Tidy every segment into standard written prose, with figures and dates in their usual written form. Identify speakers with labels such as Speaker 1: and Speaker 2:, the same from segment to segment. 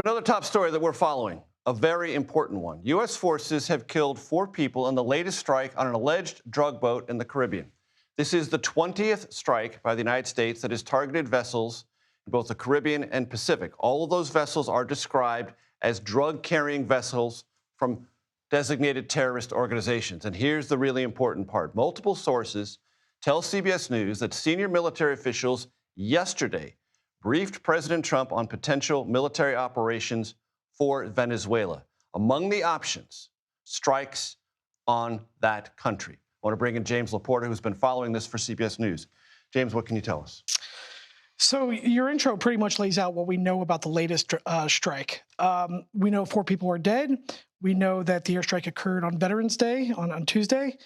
Speaker 1: Another top story that we're following, a very important one. U.S. forces have killed 4 people in the latest strike on an alleged drug boat in the Caribbean. This is the 20th strike by the United States that has targeted vessels in both the Caribbean and Pacific. All of those vessels are described as drug-carrying vessels from designated terrorist organizations. And here's the really important part. Multiple sources tell CBS News that senior military officials yesterday briefed President Trump on potential military operations for Venezuela. Among the options, strikes on that country. I want to bring in James LaPorta, who's been following this for CBS News. James, what can you tell us?
Speaker 2: So your intro pretty much lays out what we know about the latest strike. We know 4 people are dead. We know that the airstrike occurred on Veterans Day on Tuesday.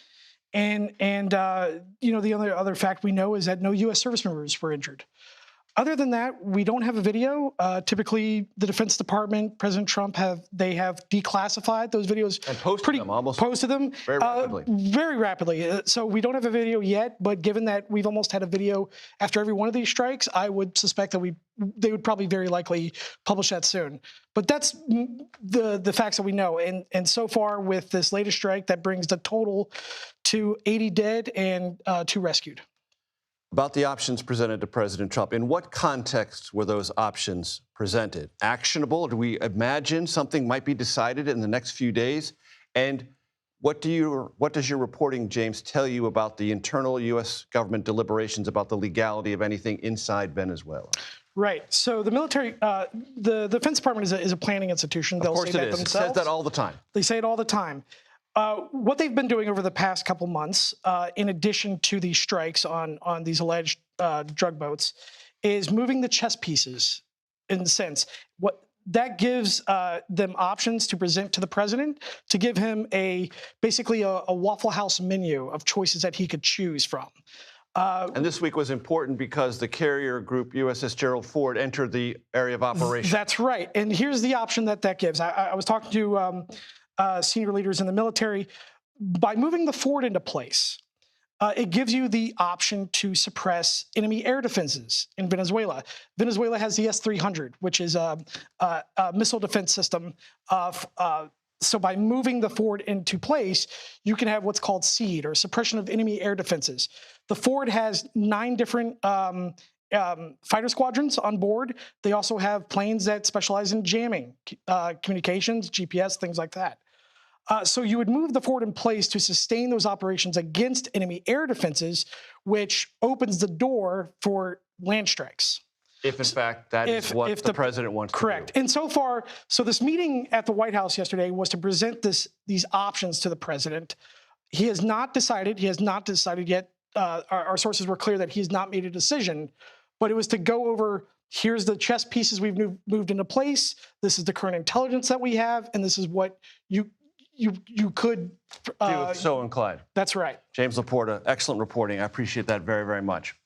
Speaker 2: And the other fact we know is that no U.S. service members were injured. Other than that, we don't have a video. Typically, the Defense Department, President Trump have declassified those videos
Speaker 1: and posted them very rapidly.
Speaker 2: Very rapidly. So we don't have a video yet. But given that we've almost had a video after every one of these strikes, I would suspect that they would probably very likely publish that soon. But that's the facts that we know. And so far with this latest strike, that brings the total to 80 dead and 2 rescued.
Speaker 1: About the options presented to President Trump, in what context were those options presented? Actionable? Do we imagine something might be decided in the next few days? And what does your reporting, James, tell you about the internal U.S. government deliberations about the legality of anything inside Venezuela?
Speaker 2: Right. So the military, the Defense Department is a planning institution.
Speaker 1: Of course it is. It says that all the time.
Speaker 2: They say it all the time. What they've been doing over the past couple months, in addition to these strikes on these alleged drug boats, is moving the chess pieces, in a sense. What that gives them options to present to the president, to give him basically a Waffle House menu of choices that he could choose from.
Speaker 1: And this week was important because the carrier group USS Gerald Ford entered the area of operation.
Speaker 2: That's right. And here's the option that gives. I was talking to senior leaders in the military. By moving the Ford into place, it gives you the option to suppress enemy air defenses in Venezuela. Venezuela has the S-300, which is a missile defense system. So by moving the Ford into place, you can have what's called SEAD, or suppression of enemy air defenses. The Ford has 9 different fighter squadrons on board. They also have planes that specialize in jamming, communications, GPS, things like that. So you would move the Ford in place to sustain those operations against enemy air defenses, which opens the door for land strikes.
Speaker 1: If, in fact, that is what the president wants to do.
Speaker 2: Correct. And so far, so this meeting at the White House yesterday was to present these options to the president. He has not decided. He has not decided yet. Our sources were clear that he has not made a decision, but it was to go over, here's the chess pieces we've moved into place. This is the current intelligence that we have, and this is what you could
Speaker 1: do if so inclined.
Speaker 2: That's right.
Speaker 1: James LaPorta, excellent reporting. I appreciate that very, very much.